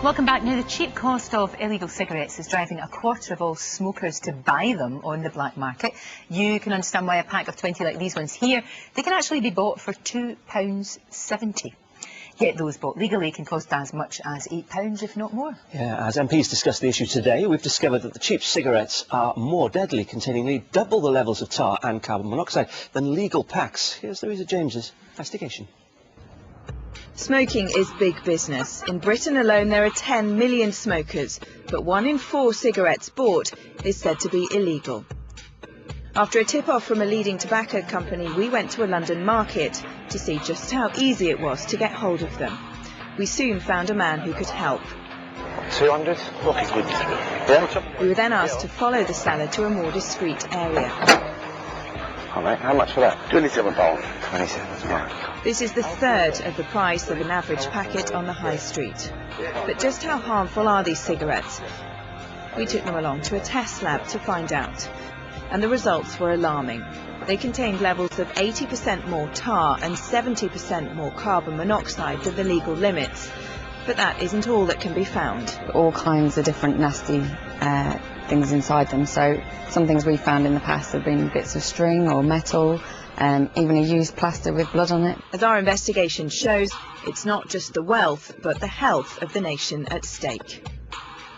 Welcome back. Now, the cheap cost of illegal cigarettes is driving a quarter of all smokers to buy them on the black market. You can understand why a pack of 20 like these ones here, they can actually be bought for £2.70. Yet those bought legally can cost as much as £8, if not more. Yeah, as MPs discuss the issue today, we've discovered that the cheap cigarettes are more deadly, containing nearly double the levels of tar and carbon monoxide than legal packs. Here's Louisa James's investigation. Smoking is big business. In Britain alone there are 10 million smokers, but 1 in 4 cigarettes bought is said to be illegal. After a tip-off from a leading tobacco company, we went to a London market to see just how easy it was to get hold of them. We soon found a man who could help. 200? Okay, good. Yeah. We were then asked to follow the seller to a more discreet area. All right, how much for that? £27. 27, right. This is the third of the price of an average packet on the high street. But just how harmful are these cigarettes? We took them along to a test lab to find out. And the results were alarming. They contained levels of 80% more tar and 70% more carbon monoxide than the legal limits. But that isn't all that can be found. All kinds of different nasty things inside them. So some things we found in the past have been bits of string or metal, even a used plaster with blood on it. As our investigation shows, it's not just the wealth, but the health of the nation at stake.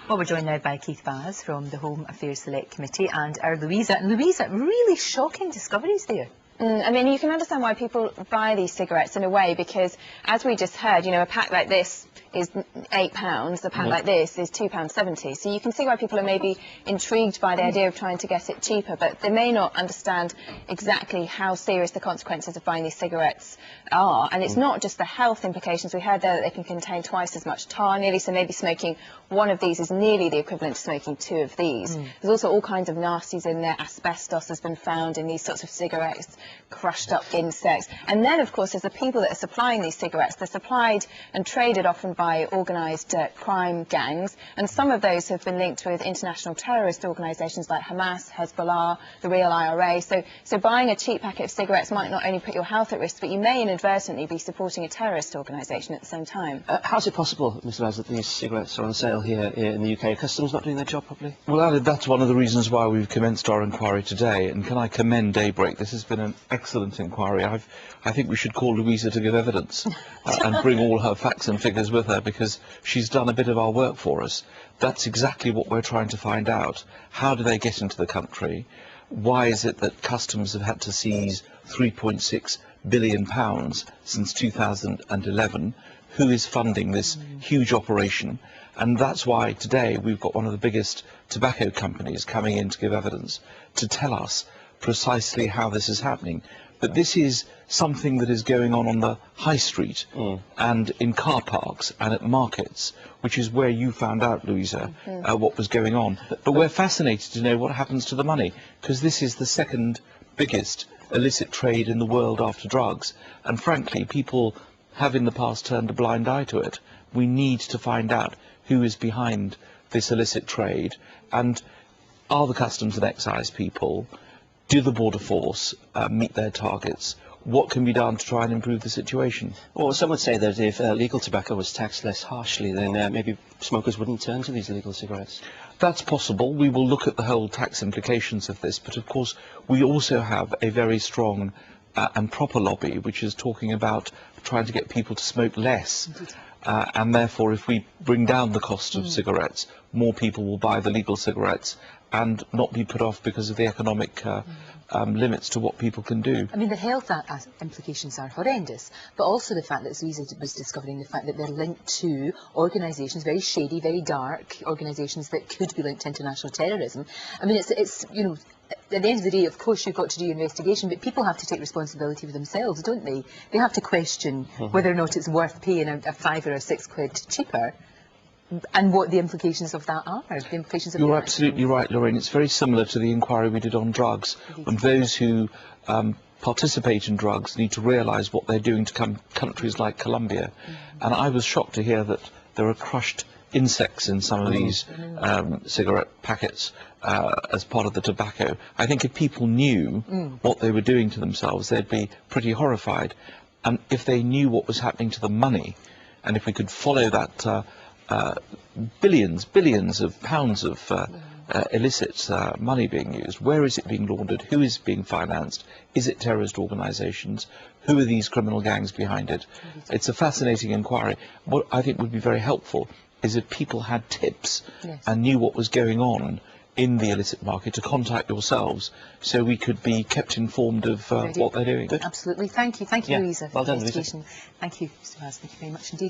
Well, we're joined now by Keith Baz from the Home Affairs Select Committee and our Louisa. And Louisa, really shocking discoveries there. I mean, you can understand why people buy these cigarettes in a way, because as we just heard, you know, a pack like this is £8, a pack like this is £2.70. So you can see why people are maybe intrigued by the idea of trying to get it cheaper, but they may not understand exactly how serious the consequences of buying these cigarettes are. And it's not just the health implications. We heard there that they can contain twice as much tar nearly, so maybe smoking one of these is nearly the equivalent to smoking 2 of these. There's also all kinds of nasties in there. Asbestos has been found in these sorts of cigarettes, crushed up insects. And then, of course, there's the people that are supplying these cigarettes. They're supplied and traded often by organised crime gangs, and some of those have been linked with international terrorist organisations like Hamas, Hezbollah, the real IRA. So buying a cheap packet of cigarettes might not only put your health at risk, but you may inadvertently be supporting a terrorist organisation at the same time. How's it possible, Mr. Baz, that these cigarettes are on sale here in the UK? Are customs not doing their job properly? Well, Ali, that's one of the reasons why we've commenced our inquiry today, and can I commend Daybreak? This has been an excellent inquiry. I think we should call Louisa to give evidence and bring all her facts and figures with her, because she's done a bit of our work for us. That's exactly what we're trying to find out. How do they get into the country? Why is it that customs have had to seize £3.6 billion since 2011? Who is funding this huge operation? And that's why today we've got one of the biggest tobacco companies coming in to give evidence to tell us precisely how this is happening. But this is something that is going on the high street and in car parks and at markets, which is where you found out, Louisa, what was going on. But we're fascinated to know what happens to the money, because this is the second biggest illicit trade in the world after drugs. And frankly, people have in the past turned a blind eye to it. We need to find out who is behind this illicit trade, and are the customs and excise people, do the border force meet their targets? What can be done to try and improve the situation? Well, some would say that if legal tobacco was taxed less harshly, then maybe smokers wouldn't turn to these illegal cigarettes. That's possible. We will look at the whole tax implications of this, but of course we also have a very strong and proper lobby which is talking about trying to get people to smoke less. And therefore, if we bring down the cost of cigarettes, more people will buy the legal cigarettes and not be put off because of the economic limits to what people can do. I mean, the health implications are horrendous, but also the fact that Louisa was discovering the fact that they're linked to organisations, very shady, very dark organisations that could be linked to international terrorism. I mean, it's you know, at the end of the day, of course, you've got to do your investigation, but people have to take responsibility for themselves, don't they? They have to question whether or not it's worth paying a £5 or £6 cheaper, and what the implications of that are. The implications of You're absolutely right, Lorraine. It's very similar to the inquiry we did on drugs. And those who participate in drugs need to realise what they're doing to countries like Colombia. And I was shocked to hear that there are crushed insects in some of these cigarette packets as part of the tobacco. I think if people knew what they were doing to themselves, they'd be pretty horrified. And if they knew what was happening to the money, and if we could follow that billions of pounds of illicit money being used. Where is it being laundered? Who is being financed? Is it terrorist organisations? Who are these criminal gangs behind it? It's a fascinating inquiry. What I think would be very helpful is if people had tips and knew what was going on in the illicit market, to contact yourselves so we could be kept informed of what they're doing. Absolutely. Thank you. Thank you, Louisa, for Well the done, Louisa. investigation. Thank you, Mr. Vaz. Thank you very much indeed.